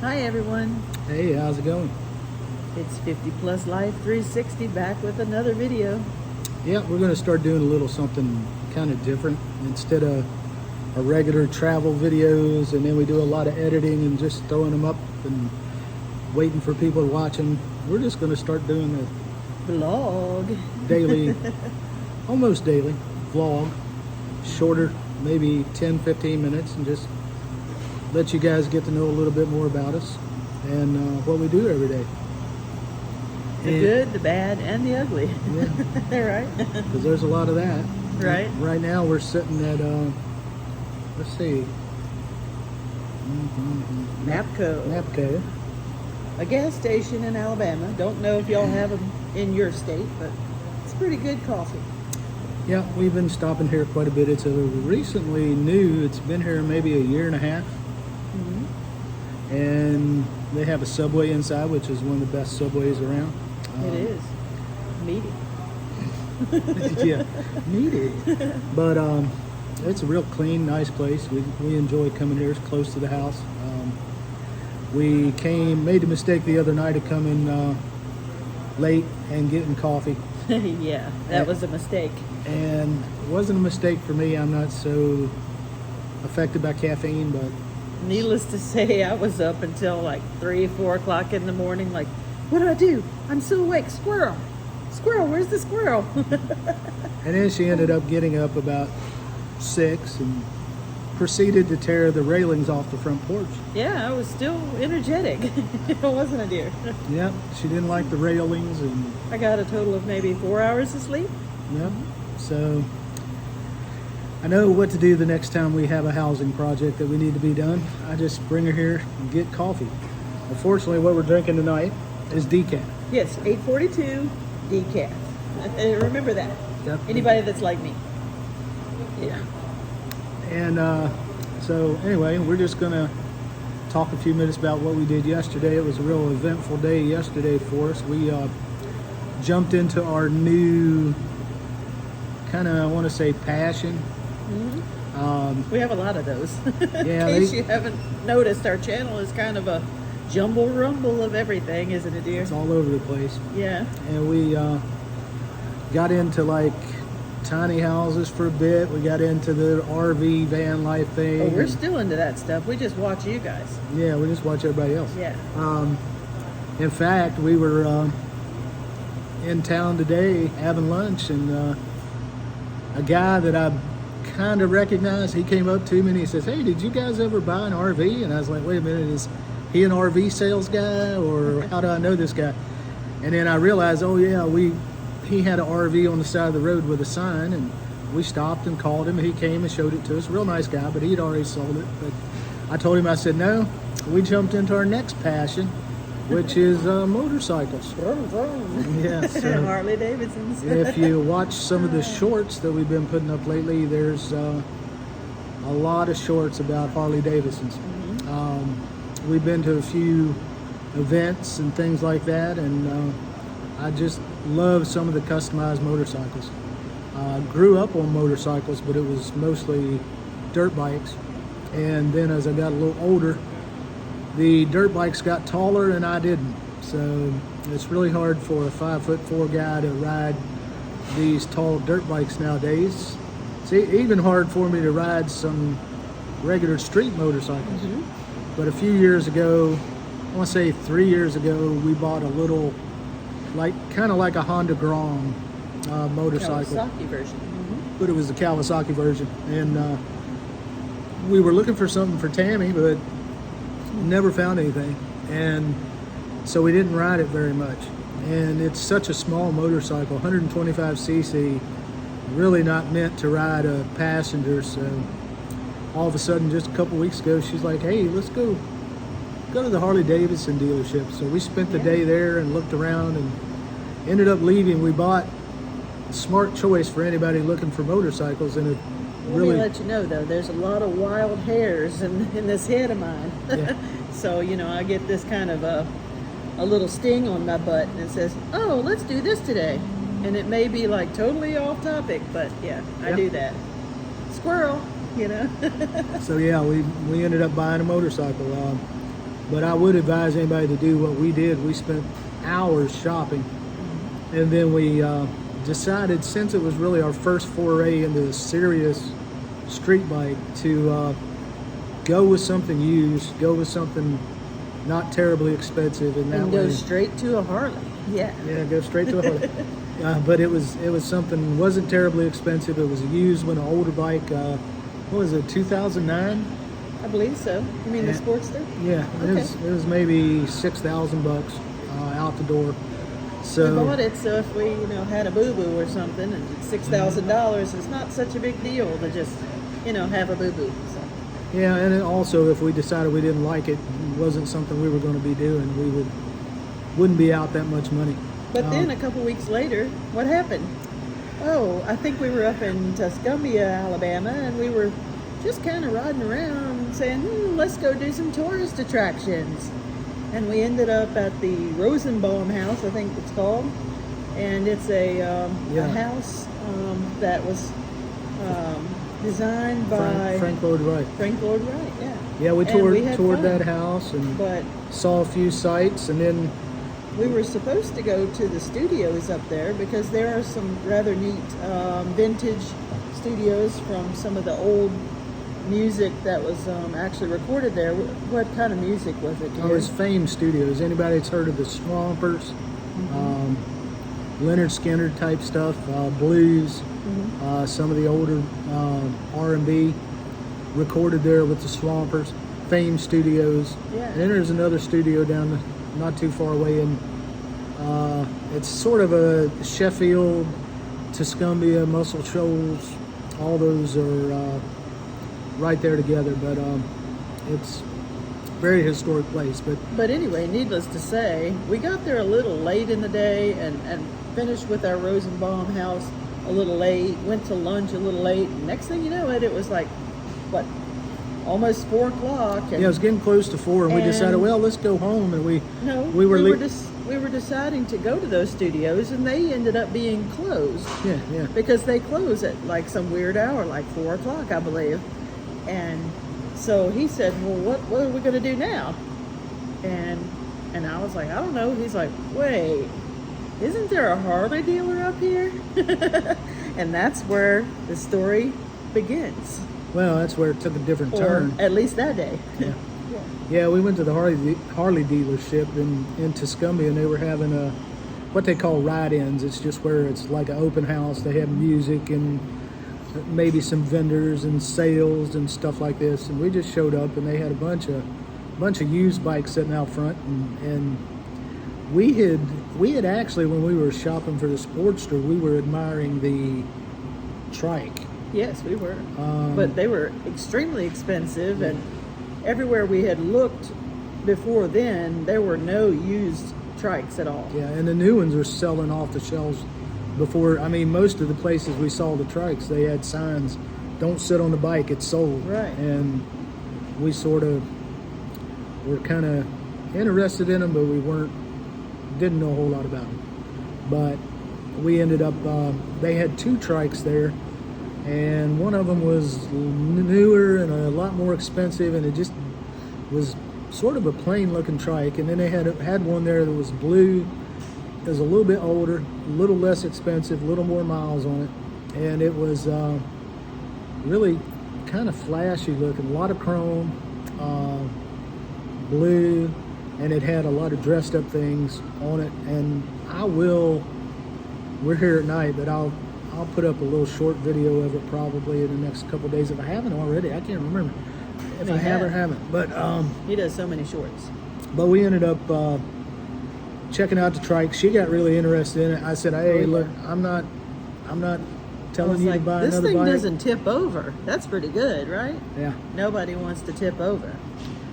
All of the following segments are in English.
Hi everyone, Hey, how's it going? it's 50 Plus Life 360 back with another video. Yeah, we're going to start doing a little something kind of different. Instead of our regular travel videos, and then we do a lot of editing and just throwing them up and waiting for people to watch them, we're just going to start doing a Vlog. daily, almost daily vlog, shorter, maybe 10-15 minutes, and just let you guys get to know a little bit more about us and what we do every day. The good, the bad, and the ugly. Yeah. Right? Because there's a lot of that. Right. Right now we're sitting at, let's see. Napco. A gas station in Alabama. Don't know if y'all have them in your state, but it's pretty good coffee. Yeah, we've been stopping here quite a bit. It's a recently new, it's been here maybe a year and a half. And they have a Subway inside, which is one of the best Subways around. It is. Meaty. Yeah, needed. But it's a real clean, nice place. We enjoy coming here. It's close to the house. We made the mistake the other night of coming late and getting coffee. Yeah, that was a mistake. And it wasn't a mistake for me. I'm not so affected by caffeine, but Needless to say, I was up until like 3, 4 o'clock in the morning. Like, what do I do? I'm so awake. Squirrel. Squirrel, where's the squirrel? and then she ended up getting up about 6 and proceeded to tear the railings off the front porch. Yeah, I was still energetic. I wasn't a deer. Yep, she didn't like the railings, and I got a total of maybe 4 hours of sleep. yep. So I know what to do the next time we have a housing project that we need to be done. I just bring her here and get coffee. Unfortunately, what we're drinking tonight is decaf. Yes, 842 decaf. Remember that. Yep. Anybody that's like me. Yeah. And so anyway, we're just gonna talk a few minutes about what we did yesterday. It was a real eventful day yesterday for us. We jumped into our new kind of, I want to say, passion. We have a lot of those. Yeah, In case you haven't noticed, our channel is kind of a jumble rumble of everything, isn't it, dear? It's all over the place. Yeah. And we got into like tiny houses for a bit. We got into the RV van life thing. Oh, we're still into that stuff. We just watch you guys. Yeah, we just watch everybody else. Yeah. In fact, we were in town today having lunch, and a guy that I kind of recognized, he came up to me and he says, "Hey, did you guys ever buy an RV?" And I was like, "Wait a minute, is he an RV sales guy, or how do I know this guy?" And then I realized, oh yeah, he had an RV on the side of the road with a sign, and we stopped and called him, and he came and showed it to us. Real nice guy, but he'd already sold it. But I told him, I said, no, we jumped into our next passion, which is motorcycles. Vroom, vroom. Yeah, so Harley Davidsons. if you watch some of the shorts that we've been putting up lately, there's a lot of shorts about Harley Davidsons. We've been to a few events and things like that, and I just love some of the customized motorcycles. Grew up on motorcycles, but it was mostly dirt bikes. And then as I got a little older, the dirt bikes got taller and I didn't. So it's really hard for a 5'4" guy to ride these tall dirt bikes nowadays. It's even hard for me to ride some regular street motorcycles. But a few years ago, I want to say 3 years ago, we bought a little, kind of like a Honda Grom motorcycle. Kawasaki version. But it was the Kawasaki version. And we were looking for something for Tammy, but never found anything. And so we didn't ride it very much. And it's such a small motorcycle, 125cc, really not meant to ride a passenger. So all of a sudden, just a couple weeks ago, she's like, "Hey, let's go to the Harley Davidson dealership." So we spent the day there and looked around and ended up leaving. We bought a smart choice for anybody looking for motorcycles, and it really... Let me let you know, though, there's a lot of wild hairs in this head of mine. Yeah. So, I get this kind of a little sting on my butt, and it says, "Oh, let's do this today." And it may be like totally off topic, but yeah, I do that. Squirrel. So yeah, we ended up buying a motorcycle. But I would advise anybody to do what we did. We spent hours shopping, and then we decided, since it was really our first foray into serious street bike, to go with something used, go with something not terribly expensive, and that And way, go straight to a Harley. Yeah. yeah, go straight to a Harley. But it was something, wasn't terribly expensive. It was a used one, an older bike. What was it, 2009? I believe so. You mean the Yeah. Sportster? Yeah, Okay. it was maybe $6,000 out the door. We So bought it so if we, had a boo-boo or something, and it's $6,000, it's not such a big deal to just, have a boo-boo. So. yeah, and it also, if we decided we didn't like it, wasn't something we were going to be doing, we wouldn't be out that much money. But then a couple weeks later, what happened? Oh, I think we were up in Tuscumbia, Alabama, and we were just kind of riding around saying, let's go do some tourist attractions. And we ended up at the Rosenbaum House, I think it's called. And it's a house that was designed by Frank Lloyd Wright. Frank Lloyd Wright, yeah. Yeah, we had toured fun. that house and But saw a few sights, and then we were supposed to go to the studios up there because there are some rather neat vintage studios from some of the old music that was actually recorded there. What kind of music was it? it was Fame Studios. Anybody that's heard of the Swampers, Leonard Skinner type stuff, blues, some of the older R&B recorded there with the Swampers. Fame Studios. Yeah. And then there's another studio down not too far away, and it's sort of a Sheffield, Tuscumbia, Muscle Shoals. All those are right there together, but it's a very historic place. But anyway, needless to say, we got there a little late in the day and finished with our Rosenbaum house a little late, went to lunch a little late. And next thing you know, it was like, what, almost 4 o'clock. And yeah, it was getting close to 4, and we decided, And- well, let's go home. And we we were were deciding to go to those studios, and they ended up being closed. yeah. Because they close at like some weird hour, like 4 o'clock, I believe. And so he said, well, what are we going to do now? And I was like, I don't know. He's like, wait, isn't there a Harley dealer up here? And that's where the story begins. Well, that's where it took a different Or turn. at least that day. Yeah. Yeah. Yeah, we went to the Harley dealership in Tuscumbia, and they were having what they call ride-ins. It's just where it's like an open house. They have music and maybe some vendors and sales and stuff like this. And we just showed up, and they had a bunch of used bikes sitting out front, and we had actually, when we were shopping for the Sportster, we were admiring the trike. Yes, we were. But they were extremely expensive, and everywhere we had looked before then, there were no used trikes at all. Yeah, and the new ones were selling off the shelves before. I mean, most of the places we saw the trikes, they had signs, "Don't sit on the bike, it's sold." Right. And we sort of were kind of interested in them, but we didn't know a whole lot about them. But we ended up, they had 2 trikes there, and one of them was newer and a lot more expensive, and it just was sort of a plain looking trike. And then they had one there that was blue. It was a little bit older, a little less expensive, a little more miles on it, and it was really kind of flashy looking, a lot of chrome, blue, and it had a lot of dressed up things on it. And we're here at night, but I'll put up a little short video of it probably in the next couple of days if I haven't already. I can't remember if I have or haven't. But He does so many shorts. but we ended up checking out the trike. She got really interested in it. I said, "Hey, yeah. look, I'm not I telling was you like, to buy this another thing bike." doesn't tip over. That's pretty good, right? Yeah. Nobody wants to tip over.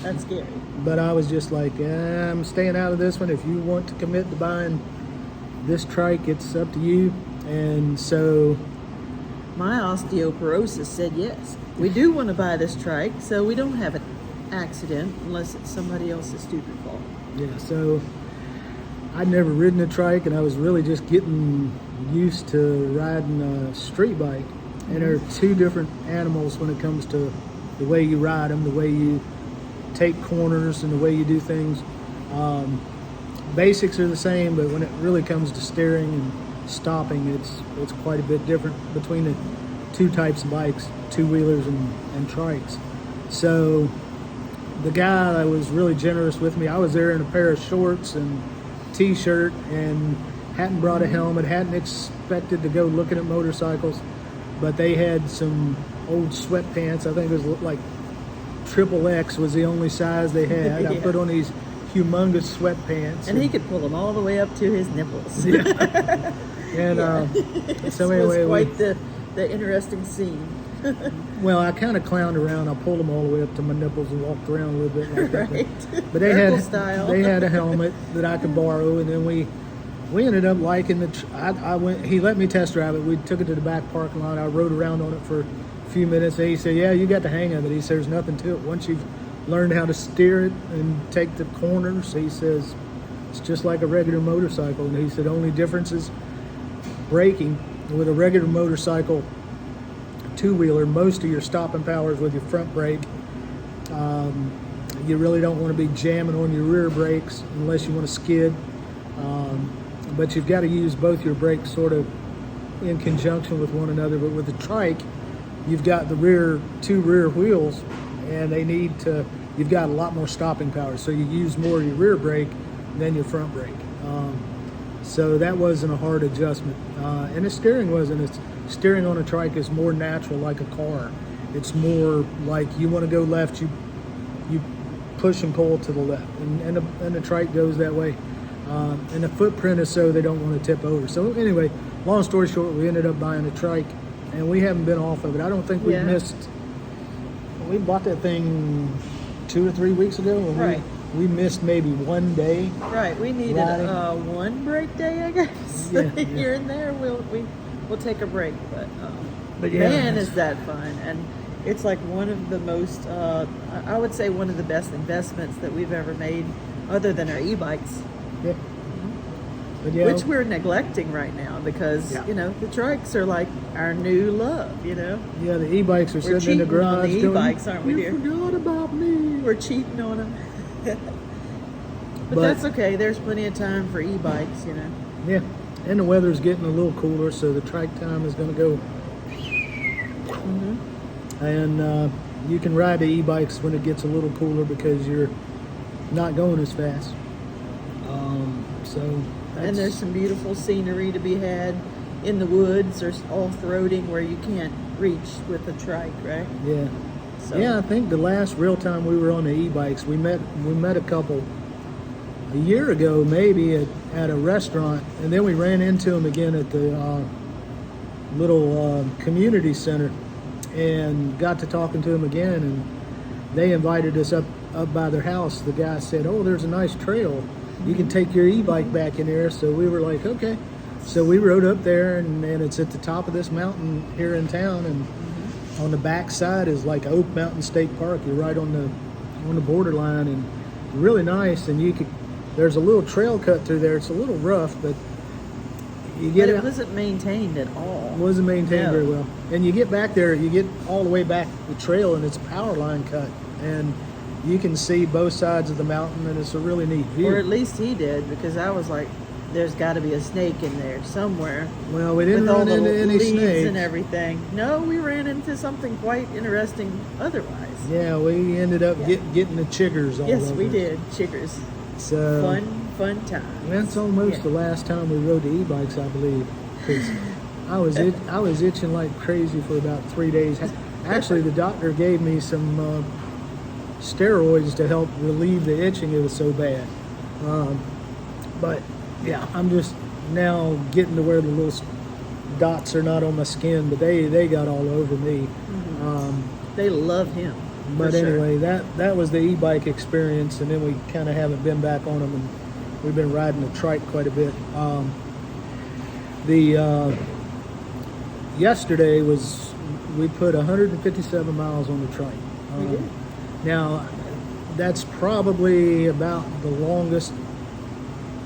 That's scary. But I was just like, I'm staying out of this one. If you want to commit to buying this trike, it's up to you. And so, My osteoporosis said yes. We do want to buy this trike so we don't have an accident unless it's somebody else's stupid fault. yeah, so I'd never ridden a trike, and I was really just getting used to riding a street bike. And there are 2 different animals when it comes to the way you ride them, the way you take corners and the way you do things. Basics are the same, but when it really comes to steering and stopping, it's quite a bit different between the two types of bikes, two-wheelers and trikes. So the guy that was really generous with me, I was there in a pair of shorts and t-shirt and hadn't brought a helmet, hadn't expected to go looking at motorcycles, but they had some old sweatpants. I think it was like XXX was the only size they had. Yeah. I put on these humongous sweatpants. And he could pull them all the way up to his nipples. Yeah. And so It was anyway, quite the interesting scene. well, I kind of clowned around. I pulled them all the way up to my nipples and walked around a little bit like that. Right. But they Urkel had style. they had a helmet that I could borrow, and then we ended up liking the. I went. He let me test drive it. We took it to the back parking lot. I rode around on it for a few minutes, and he said, "Yeah, you got the hang of it." He said, "There's nothing to it. Once you've learned how to steer it and take the corners," he says, "it's just like a regular motorcycle." And he said, "Only difference is braking. With a regular motorcycle, two-wheeler, most of your stopping power is with your front brake. You really don't want to be jamming on your rear brakes unless you want to skid. But you've got to use both your brakes sort of in conjunction with one another. But with the trike, you've got the two rear wheels, and you've got a lot more stopping power. So you use more of your rear brake than your front brake. So that wasn't a hard adjustment. And the steering wasn't. Steering on a trike is more natural, like a car. It's more like you want to go left, you push and pull to the left, and the trike goes that way. And the footprint is so they don't want to tip over. So anyway, long story short, we ended up buying a trike, and we haven't been off of it. I don't think we've missed. We bought that thing 2 or 3 weeks ago, and Right. we missed maybe one day. Right. We needed Riding. one break day, I guess. Yeah, Here yeah. and there, we'll take a break, But yeah, man, is that fun! And it's like one of the most, I would say, one of the best investments that we've ever made, other than our e-bikes, Yeah. But yeah, which we're neglecting right now because Yeah. the trikes are like our new love. yeah, the e-bikes are We're sitting in the cheating on garage. the going, e-bikes, aren't we, "You dear?" forgot about me. We're cheating on them. But But- that's okay. There's plenty of time for e-bikes. Yeah, and the weather's getting a little cooler, so the trike time is going to go. And you can ride the e-bikes when it gets a little cooler because you're not going as fast. So And there's some beautiful scenery to be had in the woods or off-roading where you can't reach with a trike, right? yeah. So, Yeah, I think the last real time we were on the e-bikes, we met a couple a year ago, maybe at a restaurant, and then we ran into them again at the little community center, and got to talking to them again, and they invited us up by their house. The guy said, "Oh, there's a nice trail. You can take your e-bike back in there." So we were like, "Okay." So we rode up there, and it's at the top of this mountain here in town, and on the back side is like Oak Mountain State Park. You're right on the borderline, and really nice. And there's a little trail cut through there. It's a little rough, but you get But it out. wasn't maintained at all. It wasn't maintained No. very well. And you get back there, you get all the way back the trail, and it's a power line cut, and you can see both sides of the mountain, and it's a really neat view. Or at least he did, because I was like, there's got to be a snake in there somewhere. Well, we didn't with all run the into any leaves snakes. and everything. No, we ran into something quite interesting otherwise. Yeah, we ended up getting the chiggers all Yes, over. we did. Chiggers. So Fun time. that's almost the last time we rode the e-bikes, I believe, because I was itching like crazy for about 3 days. Actually, the doctor gave me some steroids to help relieve the itching. It was so bad. But yeah, I'm just now getting to where the little dots are not on my skin, but they got all over me. They love him. But for sure. anyway, that was the e-bike experience, and then we kind of haven't been back on them, and we've been riding the trike quite a bit. Yesterday we put 157 miles on the trike. We did. Now, that's probably about the longest,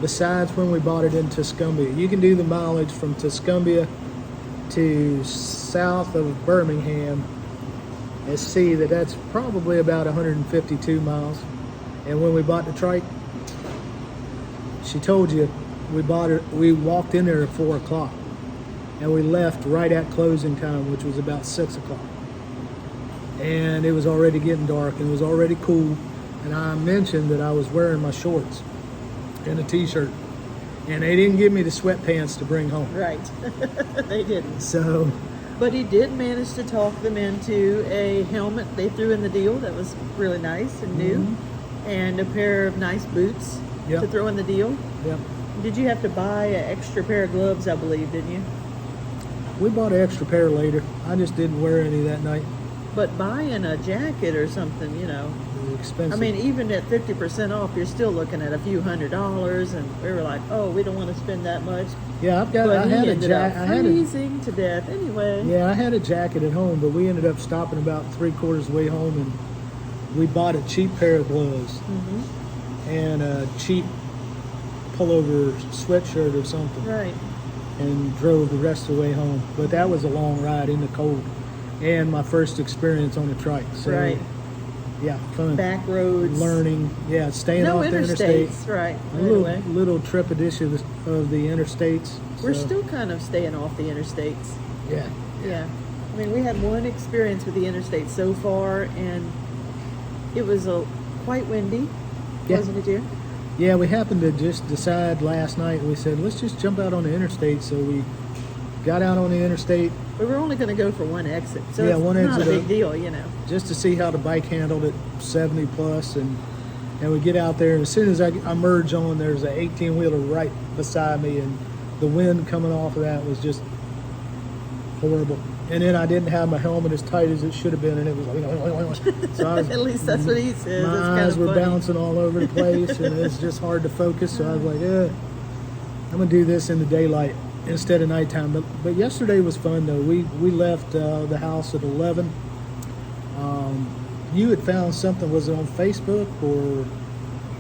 besides when we bought it in Tuscumbia. You can do the mileage from Tuscumbia to south of Birmingham and see that that's probably about 152 miles. And when we bought the trike, she told you we walked in there at 4 o'clock and we left right at closing time, which was about 6 o'clock. And it was already getting dark and it was already cool. And I mentioned that I was wearing my shorts and a t-shirt, and they didn't give me the sweatpants to bring home. Right. They didn't. So, But he did manage to talk them into a helmet they threw in the deal that was really nice and new, and a pair of nice boots Yep. to throw in the deal. yeah, Did you have to buy an extra pair of gloves, I believe, didn't you? we bought an extra pair later. I just didn't wear any that night. But buying a jacket or something, They were expensive. I mean, even at 50% off, you're still looking at a few $100s, and we were like, oh, we don't want to spend that much. yeah, But I he had a ended up jacket. freezing to death anyway. Yeah, I had a jacket at home, but we ended up stopping about 3/4 of the way home, and we bought a cheap pair of gloves and a cheap pullover sweatshirt or something, Right. and drove the rest of the way home. But that was a long ride in the cold, and my first experience on a trike. So, Right. yeah, fun. Back roads. Learning, yeah, staying No off the interstate. interstates. Right. A Right little, away. little trip edition of the interstates. We're so, still kind of staying off the interstates. yeah. Yeah. I mean, we had one experience with the interstate so far, and it was quite windy, Yeah. wasn't it, dear? Yeah, we happened to just decide last night, we said, let's just jump out on the interstate. So we got out on the interstate We were only going to go for one exit, so Yeah, it's one not a exit big up. deal, just to see how the bike handled at 70 plus. And we get out there, and as soon as I merge on, there's an 18-wheeler right beside me, and the wind coming off of that was just horrible. And then I didn't have my helmet as tight as it should have been, and it was like, so I was, At least that's what he says. That's my kind eyes of were funny. bouncing all over the place, and it's just hard to focus. So I was like, I'm gonna do this in the daylight instead of nighttime. But yesterday was fun though. We left the house at 11. You had found something, was it on Facebook or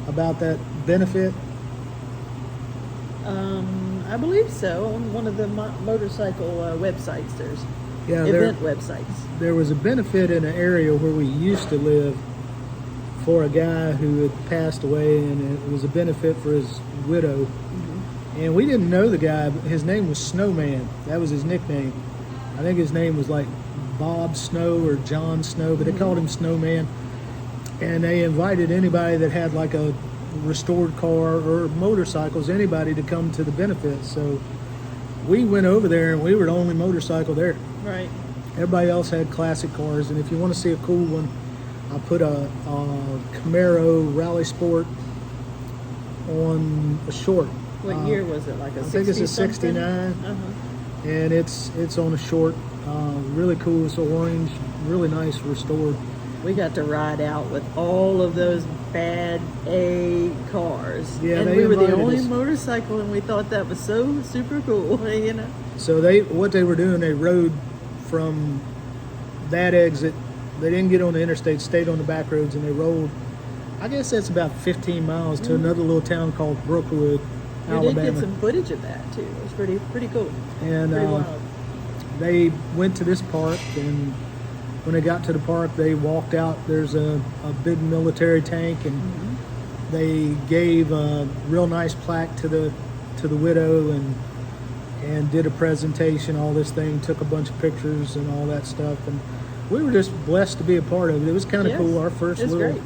about that benefit? I believe so. On one of the motorcycle websites, there's Yeah, event websites. there was a benefit in an area where we used to live for a guy who had passed away, and it was a benefit for his widow. And we didn't know the guy. But his name was Snowman. That was his nickname. I think his name was like Bob Snow or John Snow, but they called him Snowman. And they invited anybody that had like a restored car or motorcycles, anybody to come to the benefit. So we went over there, and we were the only motorcycle there. Right. Everybody else had classic cars, and if you want to see a cool one, I put a Camaro Rally Sport on a short. What year was it? Like a 60 I think it's a something? 69, Uh-huh. and it's on a short. Really cool. It's orange, really nice restored. We got to ride out with all of those bad A cars. Yeah, and they we were the invited only us. motorcycle, and we thought that was so super cool, So what they were doing, they rode from that exit. They didn't get on the interstate, stayed on the back roads, and they rode. I guess that's about 15 miles to another little town called Brookwood, We Alabama. did get some footage of that too. It was pretty cool. And Pretty wild. they went to this park, and when they got to the park, they walked out. There's a big military tank, and they gave a real nice plaque to the widow, and did a presentation, all this thing, took a bunch of pictures and all that stuff, and we were just blessed to be a part of it. It was kind of Yes, cool. Our first it was little great.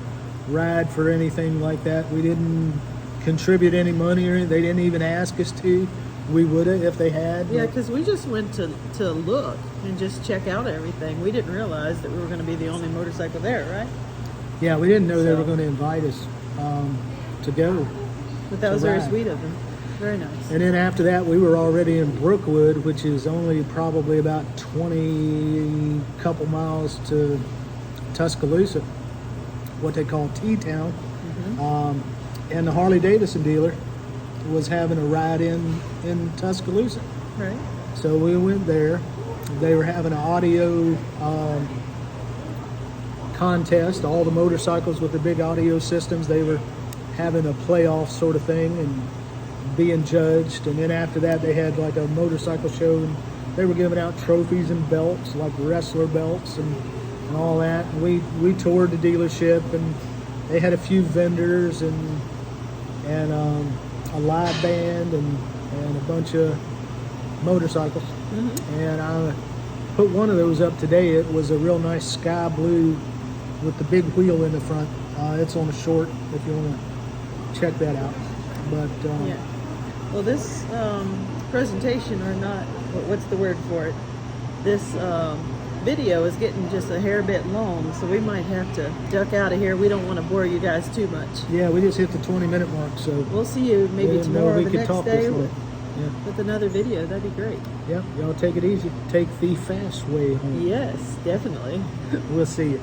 ride for anything like that. We didn't contribute any money or anything. They didn't even ask us to. We would have if they had. Yeah, but- because we just went to look and just check out everything. We didn't realize that we were going to be the only motorcycle there, right? Yeah, we didn't know they So- were going to invite us to go. But that was very ride. sweet of them. Very nice. And then after that, we were already in Brookwood, which is only probably about 20 couple miles to Tuscaloosa, what they call T-Town. And the Harley Davidson dealer was having a ride in Tuscaloosa. Right. So we went there. They were having an audio contest. All the motorcycles with the big audio systems, they were having a playoff sort of thing and being judged. And then after that, they had like a motorcycle show, and they were giving out trophies and belts, like wrestler belts. And and all that. And we toured the dealership, and they had a few vendors and a live band and a bunch of motorcycles. And I put one of those up today. It was a real nice sky blue with the big wheel in the front. It's on a short if you want to check that out. But Yeah. Well, this presentation, or not, what's the word for it? This video is getting just a hair bit long, so we might have to duck out of here. We don't want to bore you guys too much. yeah, we just hit the 20-minute mark, so We'll see you maybe yeah, tomorrow or we the could next talk day this way. with, Yeah, with another video. That'd be great. yeah. Y'all take it easy. Take the fast way home. Yes, definitely. We'll see you.